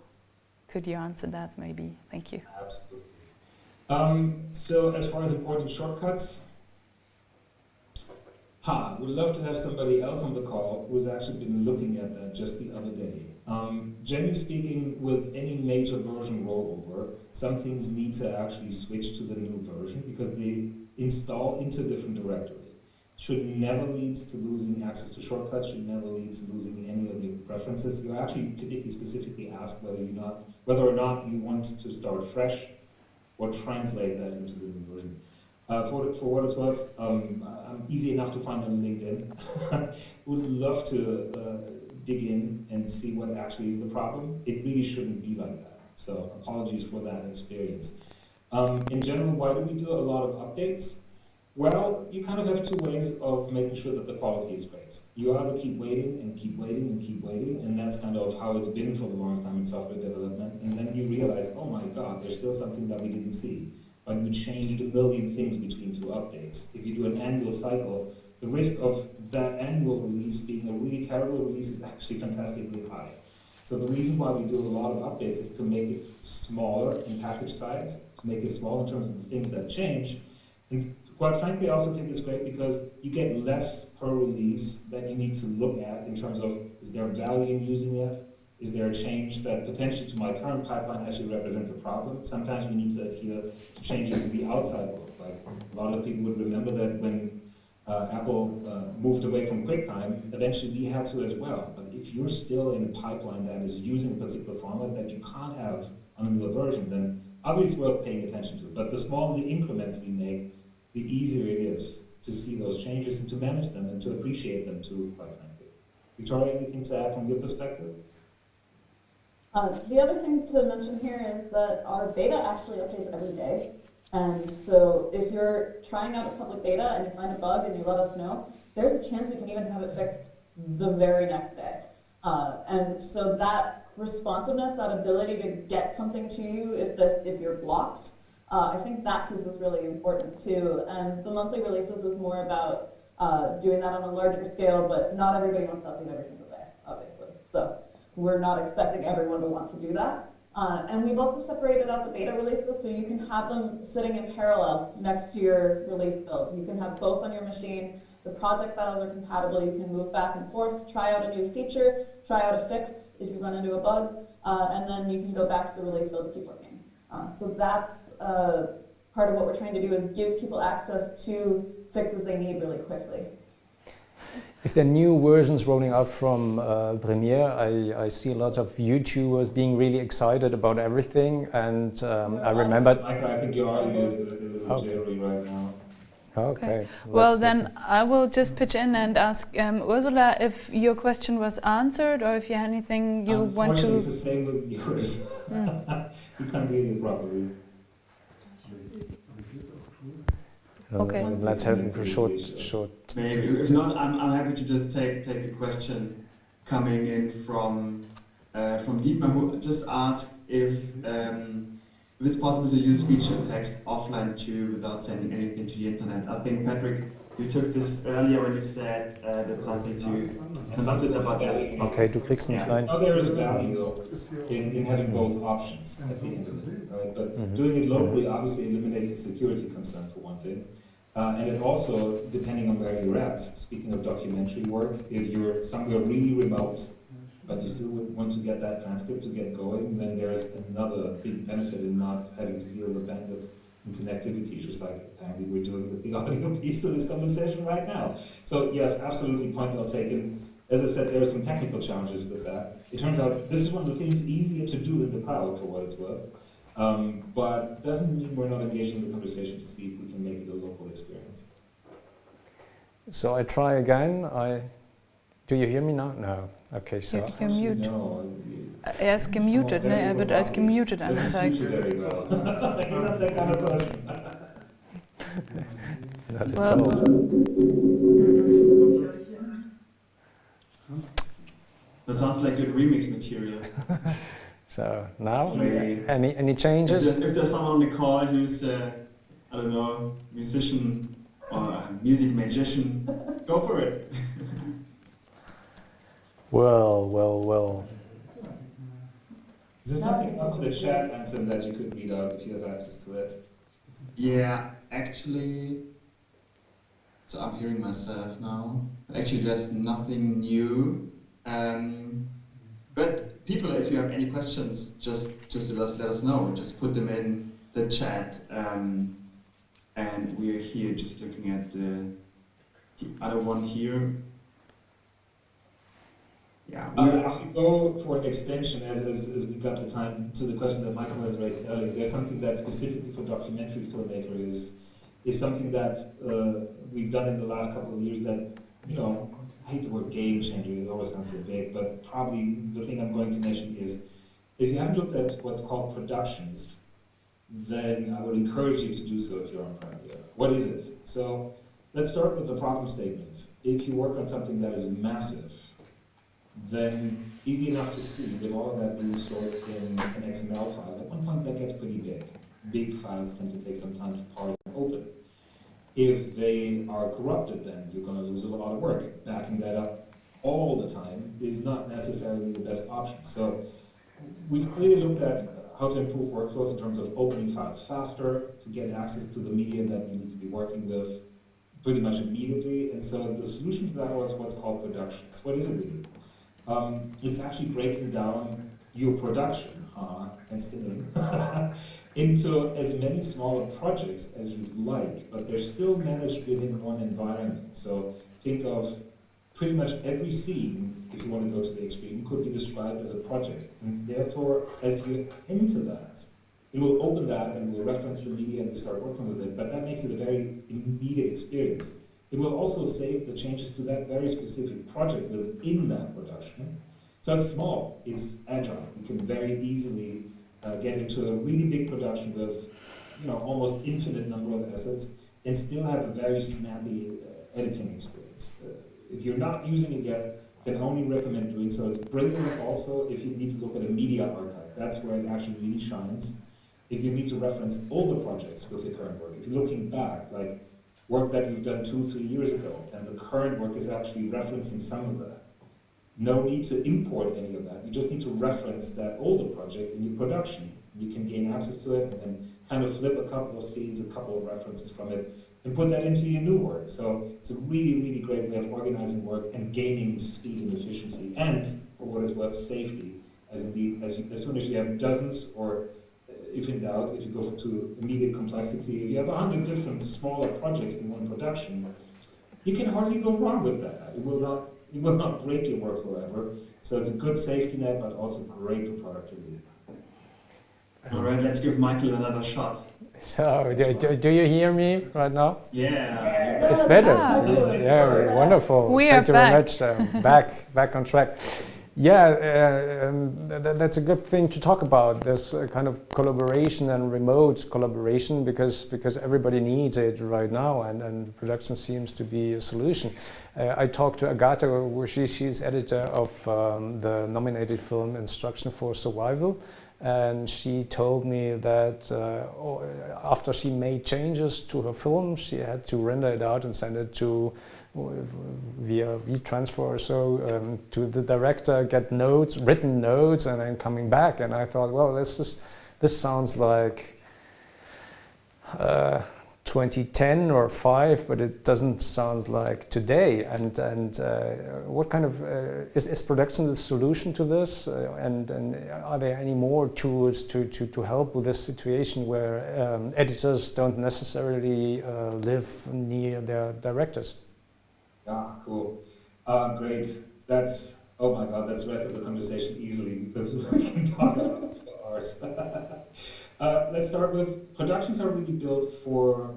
S1: Could you answer that maybe? Thank you.
S3: Absolutely. So as far as importing shortcuts, would love to have somebody else on the call who's actually been looking at that just the other day. Generally speaking, with any major version rollover, some things need to actually switch to the new version because they install into a different directory. Should never lead to losing access to shortcuts, should never lead to losing any of your preferences. You're actually typically specifically asked whether or not you want to start fresh or translate that into the new version. For what it's worth, I'm easy enough to find on LinkedIn. Would love to dig in and see what actually is the problem. It really shouldn't be like that. So apologies for that experience. In general, why do we do a lot of updates? Well, you kind of have two ways of making sure that the quality is great. You either keep waiting and keep waiting and keep waiting, and that's kind of how it's been for the longest time in software development. And then you realize, oh my God, there's still something that we didn't see. But you changed a million things between two updates. If you do an annual cycle, the risk of that annual release being a really terrible release is actually fantastically high. So the reason why we do a lot of updates is to make it smaller in package size, to make it small in terms of the things that change. And quite frankly, I also think it's great because you get less per release that you need to look at in terms of, is there value in using it? Is there a change that potentially to my current pipeline actually represents a problem? Sometimes we need to adhere to changes in the outside world. Like a lot of people would remember that when Apple moved away from QuickTime, eventually we had to as well. But if you're still in a pipeline that is using a particular format that you can't have on a newer version, then obviously worth paying attention to. But the smaller the increments we make, the easier it is to see those changes and to manage them and to appreciate them too, quite frankly. Victoria, anything to add from your perspective?
S4: The other thing to mention here is that our beta actually updates every day. And so if you're trying out a public beta and you find a bug and you let us know, there's a chance we can even have it fixed the very next day. And so that responsiveness, that ability to get something to you if you're blocked, I think that piece is really important too. And the monthly releases is more about doing that on a larger scale, but not everybody wants to update every single day, obviously. So we're not expecting everyone to want to do that. And we've also separated out the beta releases so you can have them sitting in parallel next to your release build. You can have both on your machine. The project files are compatible. You can move back and forth, try out a new feature, try out a fix if you run into a bug, and then you can go back to the release build to keep working. So that's part of what we're trying to do is give people access to fixes they need really quickly.
S2: If there are new versions rolling out from Premiere, I see lots of YouTubers being really excited about everything, and I remember.
S3: I think your audio is a little jittery right now.
S2: Okay.
S1: Well, then I will just pitch in and ask Ursula if your question was answered or if you have anything you want to.
S3: Unfortunately, it's the same with yours. You can't hear you properly.
S1: Okay.
S2: Let's have a short.
S5: Maybe. If not, I'm happy to just take the question coming in from Dietmar, who just asked if it's possible to use speech and text offline too without sending anything to the internet. I think Patrick You took this earlier when you said that's something to consider about this.
S2: Okay, du kriegst mich rein.
S3: Now there is value in having both options at the end of the day, right? But doing it locally obviously eliminates the security concern for one thing. And it also, depending on where you're at, speaking of documentary work, if you're somewhere really remote, but you still want to get that transcript to get going, then there's another big benefit in not having to deal with bandwidth and connectivity, just like apparently we're doing with the audio piece to this conversation right now. So yes, absolutely, point well taken. As I said, there are some technical challenges with that. It turns out this is one of the things easier to do in the cloud, for what it's worth. But doesn't mean we're not engaging in the conversation to see if we can make it a local experience.
S2: So I try again. Do you hear me now? No. Okay, so.
S1: You're mute.
S3: No,
S1: Er ist gemutet, ne? Er wird als gemutet angezeigt.
S3: very well. You're not that kind of person.
S2: That is
S1: Well,
S2: all.
S5: That sounds like good remix material.
S2: So now,
S5: Maybe.
S2: any changes?
S5: If there's someone on the call who's, I don't know, musician or a music magician, go for it.
S2: Well.
S3: Is there something else in the chat, Anton, that you could read out if you have access to it?
S5: Yeah, actually, so I'm hearing myself now. Actually, there's nothing new. But people, if you have any questions, just let us know. Just put them in the chat. And we're here just looking at the other one here. Yeah.
S3: If you go for an extension, as we got the time to the question that Michael has raised earlier, is there something that specifically for documentary filmmaker is something that we've done in the last couple of years that, you know, I hate the word game changer, it always sounds so big, but probably the thing I'm going to mention is, if you haven't looked at what's called productions, then I would encourage you to do so if you're on Premiere. What is it? So let's start with the problem statement. If you work on something that is massive, then easy enough to see with all of that being stored in an XML file. At one point that gets pretty big. Big files tend to take some time to parse and open. If they are corrupted, then you're going to lose a lot of work. Backing that up all the time is not necessarily the best option. So we've clearly looked at how to improve workflows in terms of opening files faster, to get access to the media that you need to be working with pretty much immediately. And so the solution to that was what's called productions. What is it really? It's actually breaking down your production, hence the name, into as many smaller projects as you'd like, but they're still managed within one environment. So think of pretty much every scene, if you want to go to the extreme, could be described as a project. And therefore, as you enter that, it will open that and will reference the media and you start working with it, but that makes it a very immediate experience. It will also save the changes to that very specific project within that production. So it's small, it's agile. You can very easily get into a really big production with, you know, almost infinite number of assets and still have a very snappy editing experience. If you're not using it yet, I can only recommend doing so. It's brilliant also if you need to look at a media archive. That's where it actually really shines. If you need to reference older projects with your current work, if you're looking back, like work that you've done 2-3 years ago, and the current work is actually referencing some of that. No need to import any of that. You just need to reference that older project in your production. You can gain access to it and then kind of flip a couple of scenes, a couple of references from it, and put that into your new work. So it's a really, really great way of organizing work and gaining speed and efficiency, and for what is worth, safety. As soon as you have dozens, or if in doubt, if you go to immediate complexity, if you have 100 different smaller projects in one production, you can hardly go wrong with that. It will not break your work forever. So it's a good safety net, but also great for productivity.
S5: All right, let's give Michael another shot.
S2: So, do you hear me right now?
S5: Yeah.
S2: It's better.
S4: Excellent.
S2: Yeah, wonderful.
S1: We
S2: Thank you
S1: are
S2: very much. Back on track. Yeah, that's a good thing to talk about, this kind of collaboration and remote collaboration, because everybody needs it right now, and production seems to be a solution. I talked to Agatha, where she's editor of the nominated film Instruction for Survival, and she told me that after she made changes to her film, she had to render it out and send it to via WeTransfer or so to the director, get notes, written notes, and then coming back. And I thought, well, this sounds like 2010 or 5, but it doesn't sound like today. And what kind of is production the solution to this? And are there any more tools to help with this situation where editors don't necessarily live near their directors?
S3: Ah, cool. Great. That's, oh my God, that's the rest of the conversation easily, because we can talk about this for hours. Let's start with, productions are really built for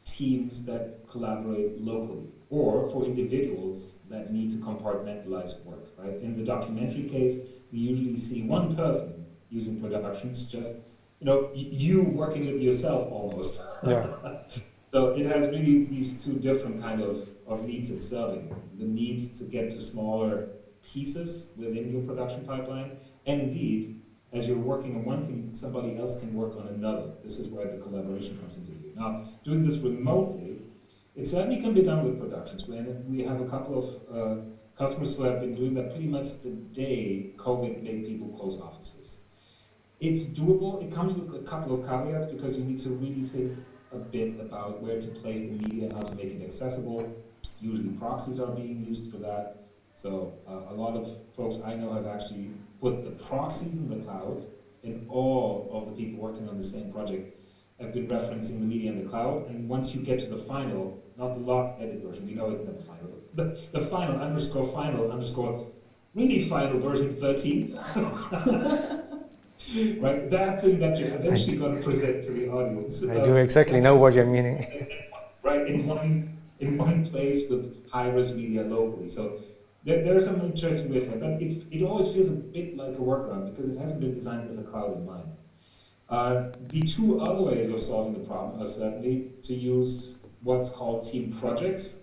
S3: teams that collaborate locally, or for individuals that need to compartmentalize work, right? In the documentary case, we usually see one person using productions, just, you working with yourself almost.
S2: Yeah.
S3: So it has really these two different kind of needs it's serving. The need to get to smaller pieces within your production pipeline, and indeed, as you're working on one thing, somebody else can work on another. This is where the collaboration comes into view. Now, doing this remotely, it certainly can be done with productions. We have a couple of customers who have been doing that pretty much the day COVID made people close offices. It's doable. It comes with a couple of caveats, because you need to really think a bit about where to place the media and how to make it accessible. Usually proxies are being used for that. So a lot of folks I know have actually put the proxies in the cloud, and all of the people working on the same project have been referencing the media in the cloud. And once you get to the final, not the log edit version, we know it's never final, the final _ really final version 13. Right, that thing that you're eventually going to present to the audience.
S2: I do exactly know what you're meaning.
S3: Right, in one place with high-res media locally. So there are some interesting ways, but it always feels a bit like a workaround, because it hasn't been designed with a cloud in mind. The two other ways of solving the problem are certainly to use what's called team projects.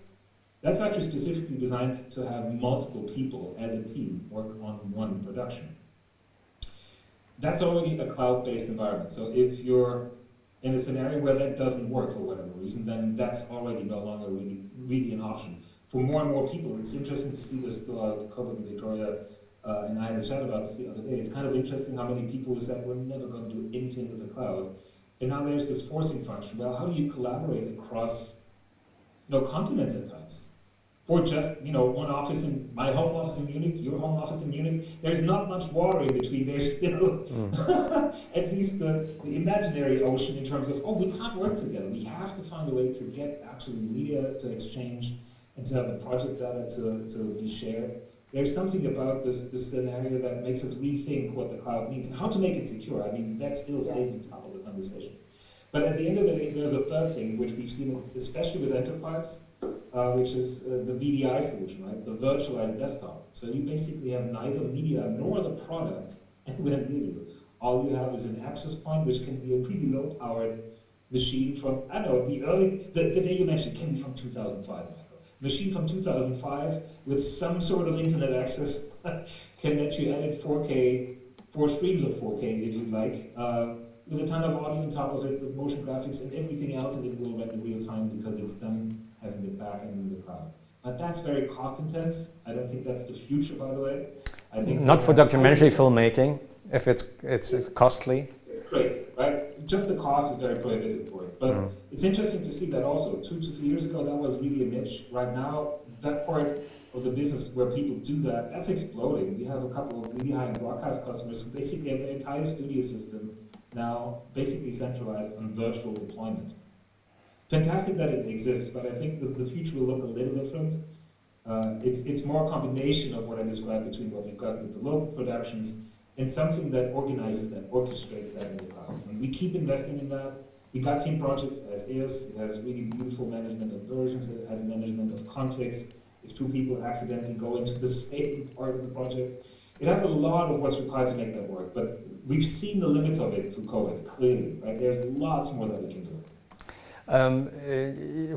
S3: That's actually specifically designed to have multiple people as a team work on one production. That's already a cloud-based environment. So if you're in a scenario where that doesn't work for whatever reason, then that's already no longer really an option. For more and more people, it's interesting to see this throughout COVID. And Victoria and I had a chat about this the other day. It's kind of interesting how many people who said, we're never going to do anything with the cloud. And now there's this forcing function. Well, how do you collaborate across continents at times? For just one office in my home office in Munich, your home office in Munich, there's not much water in between. There's still at least the imaginary ocean in terms of, we can't work together. We have to find a way to get actually media to exchange and to have the project data to be shared. There's something about this scenario that makes us rethink what the cloud means and how to make it secure. I mean, that still stays on top of the conversation. But at the end of the day, there's a third thing, which we've seen, especially with enterprise, which is the VDI solution, right? The Virtualized Desktop. So you basically have neither media nor the product anywhere near you. All you have is an access point, which can be a pretty low-powered machine from, I don't know, the day you mentioned can be from 2005. Machine from 2005 with some sort of internet access can let you edit 4K, 4 streams of 4K if you'd like, with a ton of audio on top of it, with motion graphics and everything else, and it will run in real time because it's done having it back in the cloud. But that's very cost intense. I don't think that's the future, by the way. I think
S2: not for documentary filmmaking, if it's costly.
S3: It's crazy, right? Just the cost is very prohibitive for it. But it's interesting to see that also 2 to 3 years ago, that was really a niche. Right now, that part of the business where people do that, that's exploding. We have a couple of really high-end broadcast customers who basically have their entire studio system now basically centralized on virtual deployment. Fantastic that it exists, but I think the future will look a little different. It's more a combination of what I described between what we've got with the local productions and something that organizes that, orchestrates that in the cloud. And we keep investing in that. We got team projects as is. It has really beautiful management of versions. It has management of conflicts. If 2 people accidentally go into the same part of the project, it has a lot of what's required to make that work. But we've seen the limits of it through COVID, clearly. Right? There's lots more that we can do.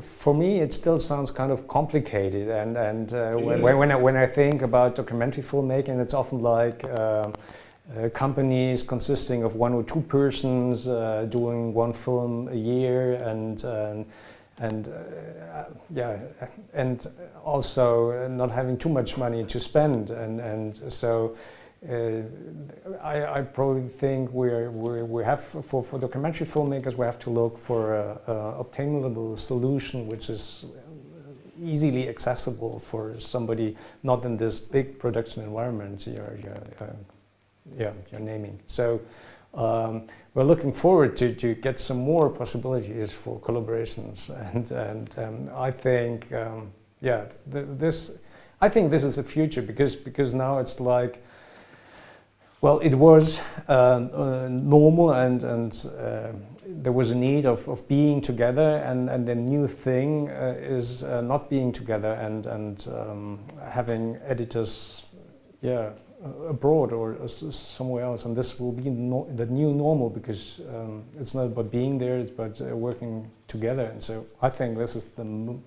S2: For me, it still sounds kind of complicated, and when I think about documentary filmmaking, it's often like companies consisting of 1 or 2 persons doing 1 film a year, and also not having too much money to spend, and so I probably think we have for documentary filmmakers, we have to look for a obtainable solution which is easily accessible for somebody not in this big production environment you're naming. So we're looking forward to get some more possibilities for collaborations, and I think I think this is the future, because now it's like, well, it was normal, and there was a need of being together, and the new thing is not being together and having editors, abroad or somewhere else, and this will be the new normal, because it's not about being there, it's about working together. And so I think this is the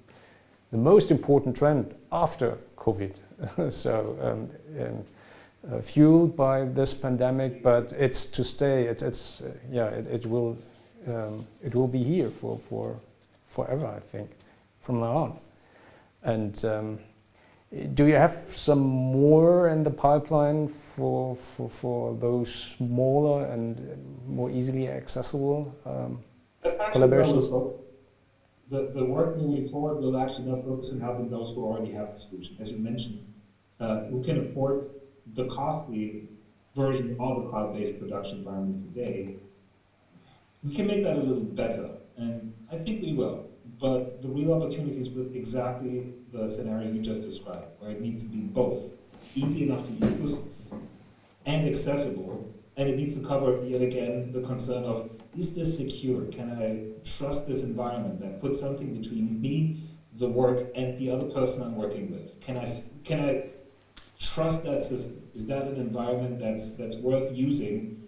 S2: most important trend after COVID. So fueled by this pandemic, but it's to stay. It will be here for forever, I think, from now on. And do you have some more in the pipeline for those smaller and more easily accessible collaborations?
S3: The work moving forward will actually not focus on helping those who already have the solution. As you mentioned, who can afford the costly version of the cloud-based production environment today. We can make that a little better, and I think we will. But the real opportunity is with exactly the scenarios you just described, where it needs to be both easy enough to use and accessible, and it needs to cover, yet again, the concern of, is this secure? Can I trust this environment that puts something between me, the work, and the other person I'm working with? Can I trust that system? Is that an environment that's worth using?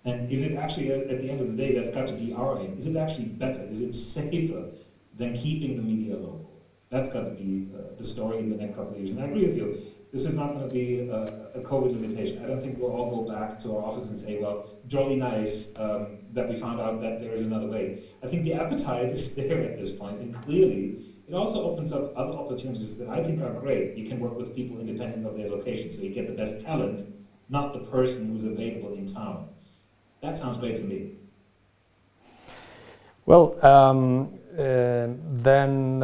S3: And is it actually, at the end of the day, that's got to be our aim. Is it actually better? Is it safer than keeping the media local? That's got to be the story in the next couple of years. And I agree with you. This is not going to be a COVID limitation. I don't think we'll all go back to our office and say, well, jolly nice that we found out that there is another way. I think the appetite is there at this point, and clearly it also opens up other opportunities that I think are great. You can work with people independent of their location, so you get the best talent, not the person who's available in town. That sounds great to me.
S2: Well, then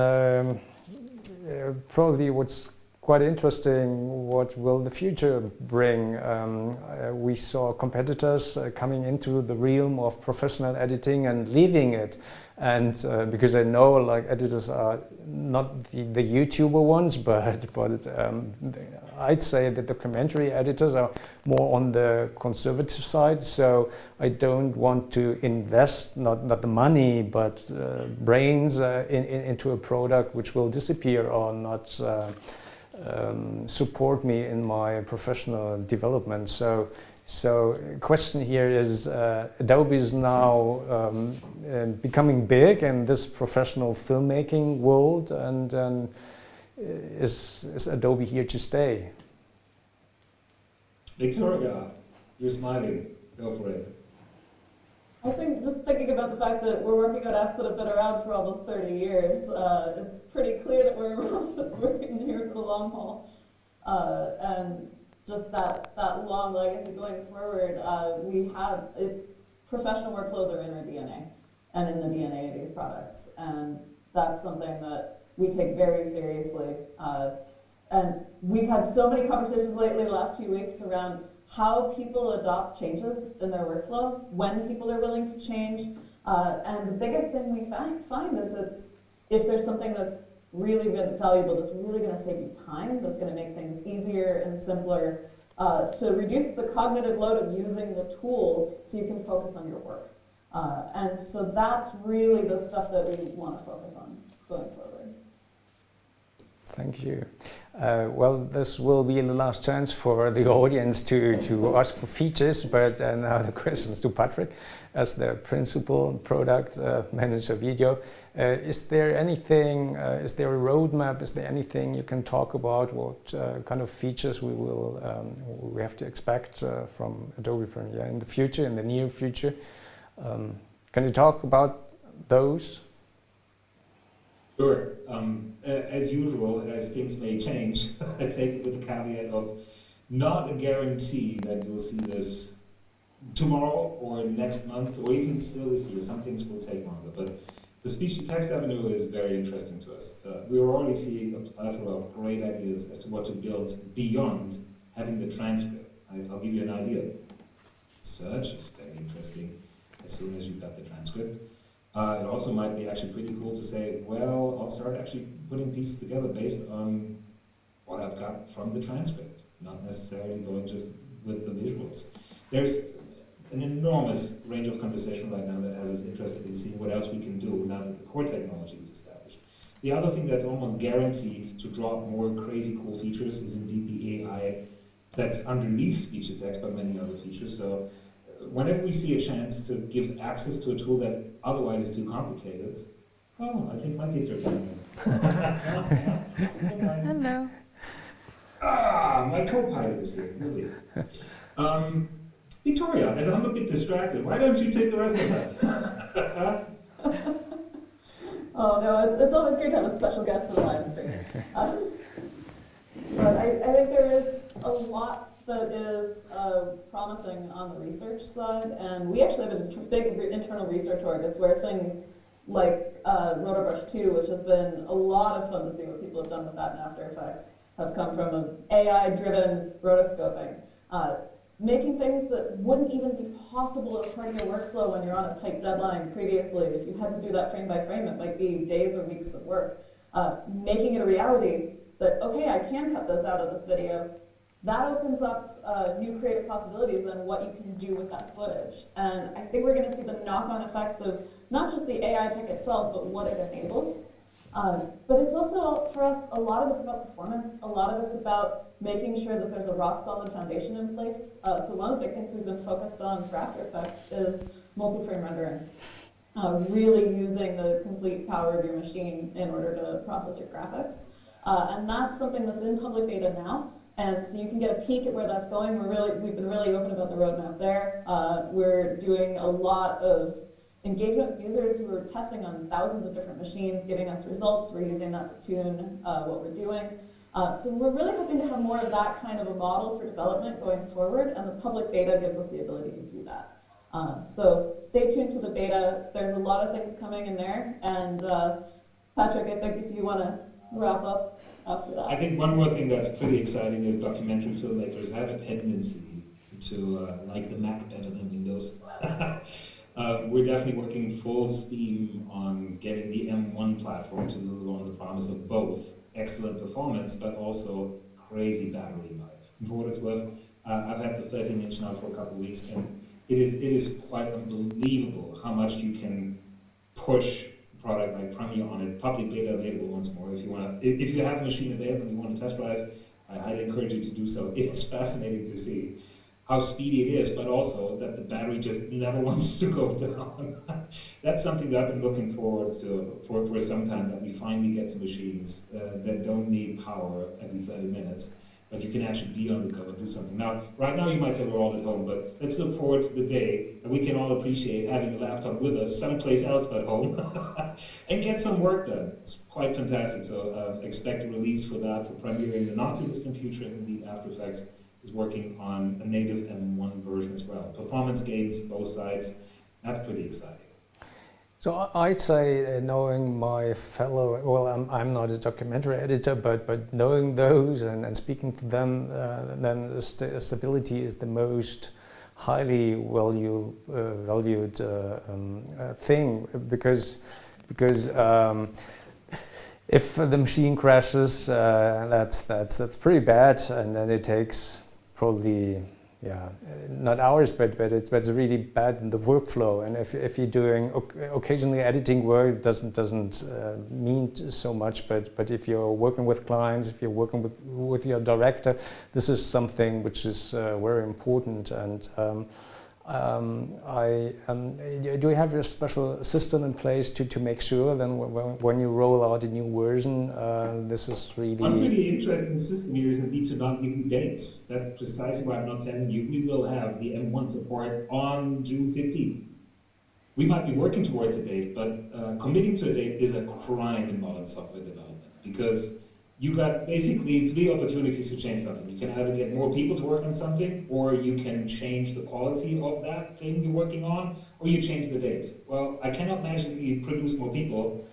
S2: probably what's quite interesting, what will the future bring? We saw competitors coming into the realm of professional editing and leaving it. And because I know, like, editors are not the YouTuber ones, but I'd say the documentary editors are more on the conservative side. So I don't want to invest not the money, but brains into a product which will disappear or not support me in my professional development. So question here is, Adobe is now becoming big in this professional filmmaking world, and is Adobe here to stay?
S3: Victoria, you're smiling. Go for it.
S4: I think just thinking about the fact that we're working on apps that have been around for almost 30 years, it's pretty clear that we're working here for the long haul. And just that long legacy going forward, professional workflows are in our DNA and in the DNA of these products. And that's something that we take very seriously. And we've had so many conversations lately, the last few weeks, around how people adopt changes in their workflow, when people are willing to change. And the biggest thing we find is if there's something that's really valuable, that's really going to save you time, that's going to make things easier and simpler, to reduce the cognitive load of using the tool so you can focus on your work. And so that's really the stuff that we want to focus on going forward.
S2: Thank you. Well, this will be the last chance for the audience to ask for features, but now the questions to Patrick as the principal product manager video. Is there anything, is there a roadmap, is there anything you can talk about, what kind of features we have to expect from Adobe Premiere in the future, in the near future? Can you talk about those?
S3: Sure. As usual, as things may change, I take it with the caveat of not a guarantee that you'll see this tomorrow or next month or even still this year. Some things will take longer, but the speech-to-text avenue is very interesting to us. We are already seeing a plethora of great ideas as to what to build beyond having the transcript. I'll give you an idea. Search is very interesting as soon as you've got the transcript. It also might be actually pretty cool to say, well, I'll start actually putting pieces together based on what I've got from the transcript, not necessarily going just with the visuals. There's an enormous range of conversation right now that has us interested in seeing what else we can do now that the core technology is established. The other thing that's almost guaranteed to drop more crazy cool features is indeed the AI that's underneath speech-to-text, but many other features. So whenever we see a chance to give access to a tool that otherwise is too complicated, oh, I think my kids are coming in.
S1: Hello.
S3: Ah, my co-pilot is here, really. Victoria, as I'm a bit distracted, why don't you take the rest of that?
S4: Oh no, it's always great to have a special guest in the live stream. But I think there is a lot that is promising on the research side, and we actually have a big internal research org. It's where things like RotoBrush 2, which has been a lot of fun to see what people have done with that in After Effects, have come from an AI-driven rotoscoping. Making things that wouldn't even be possible as part of your workflow when you're on a tight deadline previously. If you had to do that frame by frame, it might be days or weeks of work. Making it a reality that, okay, I can cut this out of this video. That opens up new creative possibilities on what you can do with that footage. And I think we're going to see the knock-on effects of not just the AI tech itself, but what it enables. But it's also, for us, a lot of it's about performance. A lot of it's about making sure that there's a rock-solid foundation in place. So one of the big things we've been focused on for After Effects is multi-frame rendering. Really using the complete power of your machine in order to process your graphics. And that's something that's in public beta now. And so you can get a peek at where that's going. We've been really open about the roadmap there. We're doing a lot of engagement with users who are testing on thousands of different machines, giving us results. We're using that to tune what we're doing. So we're really hoping to have more of that kind of a model for development going forward, and the public beta gives us the ability to do that. So stay tuned to the beta. There's a lot of things coming in there. And Patrick, I think if you want to wrap up after that.
S3: I think one more thing that's pretty exciting is documentary filmmakers have a tendency to like the Mac better than Windows. We're definitely working full steam on getting the M1 platform to deliver on the promise of both excellent performance, but also crazy battery life. And for what it's worth, I've had the 13-inch now for a couple of weeks, and it is quite unbelievable how much you can push a product like Premiere on it. Public beta available once more. If you have a machine available and you want to test drive, I highly encourage you to do so. It is fascinating to see how speedy it is, but also that the battery just never wants to go down. That's something that I've been looking forward to for some time, that we finally get to machines that don't need power every 30 minutes, but you can actually be on the go and do something. Now, right now you might say we're all at home, but let's look forward to the day that we can all appreciate having a laptop with us someplace else but home and get some work done. It's quite fantastic. So expect a release for that for Premiere in the not too distant future, and indeed After Effects is working on a native M1 version as well. Performance gains, both sides. That's pretty exciting.
S2: So I'd say, knowing my fellow, well, I'm not a documentary editor, but knowing those and speaking to them, then the stability is the most highly valued thing, because if the machine crashes, that's pretty bad, and then it takes probably not hours, but it's really bad in the workflow. And if you're doing occasionally editing work, it doesn't mean so much. But if you're working with clients, if you're working with your director, this is something which is very important. And do you have a special system in place to make sure then when you roll out a new version, this is really...
S3: One really interesting system here is indeed to not give you dates. That's precisely why I'm not telling you we will have the M1 support on June 15th. We might be working towards a date, but committing to a date is a crime in modern software development, because you got basically 3 opportunities to change something. You can either get more people to work on something, or you can change the quality of that thing you're working on, or you change the date. Well, I cannot magically produce more people.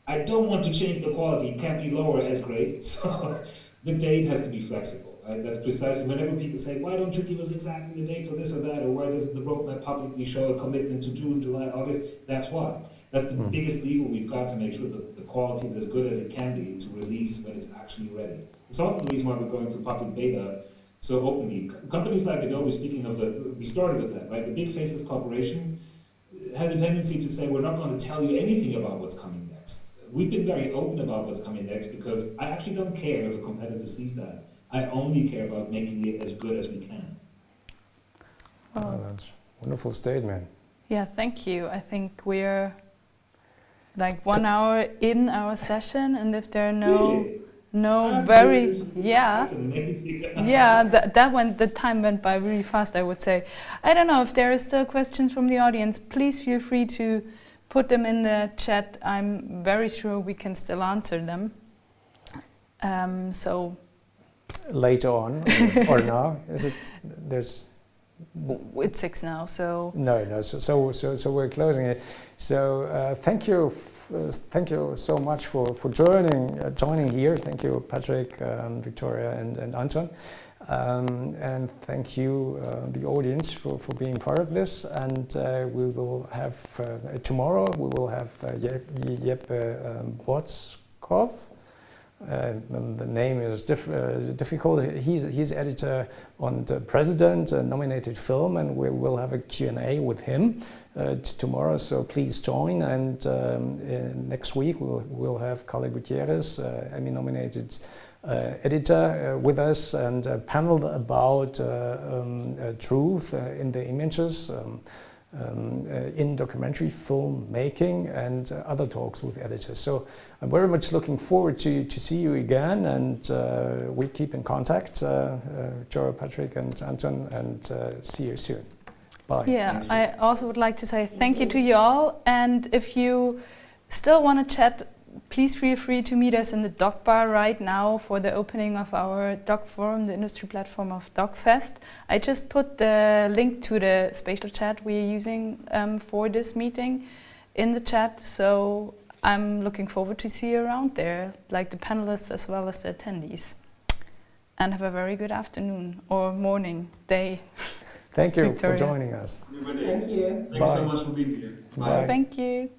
S3: I don't want to change the quality. It can't be lower as great. So the date has to be flexible. Right? That's precisely whenever people say, why don't you give us exactly the date for this or that, or why doesn't the roadmap publicly show a commitment to June, July, August? That's why. That's the biggest lever we've got to make sure that the quality is as good as it can be to release when it's actually ready. It's also the reason why we're going to public beta so openly. Companies like Adobe, speaking of we started with that, right? The big faceless corporation has a tendency to say, we're not going to tell you anything about what's coming next. We've been very open about what's coming next because I actually don't care if a competitor sees that. I only care about making it as good as we can.
S2: Oh, that's a wonderful statement.
S1: Yeah, thank you. I think we're like 1 hour in our session, and if there are the time went by really fast, I would say. I don't know if there are still questions from the audience. Please feel free to put them in the chat. I'm very sure we can still answer them. So
S2: later on or now, is it? There's.
S1: It's 6 now, so
S2: no. So we're closing it. So thank you so much for joining here. Thank you, Patrick, Victoria, and Anton, and thank you, the audience, for being part of this. And we will have tomorrow. We will have Jeppe Botskov. The name is difficult. He's editor on the President nominated film, and we will have a Q&A with him tomorrow. So please join. And next week we'll have Carla Gutierrez, Emmy nominated editor, with us, and a panel about truth in the images. In documentary film making, and other talks with editors. So I'm very much looking forward to see you again, and we keep in contact, Joe, Patrick, and Anton, and see you soon. Bye.
S1: Yeah, I also would like to say thank you to you all, and if you still want to chat, please feel free to meet us in the DOK bar right now for the opening of our DOK forum, the industry platform of DOK.fest. I just put the link to the spatial chat we're using for this meeting in the chat, so I'm looking forward to see you around there, like the panelists as well as the attendees. And have a very good afternoon or morning, day.
S2: Thank you
S1: Victoria.
S2: for joining us.
S5: Thank you. Thanks so much for being here.
S2: Bye.
S1: Thank you.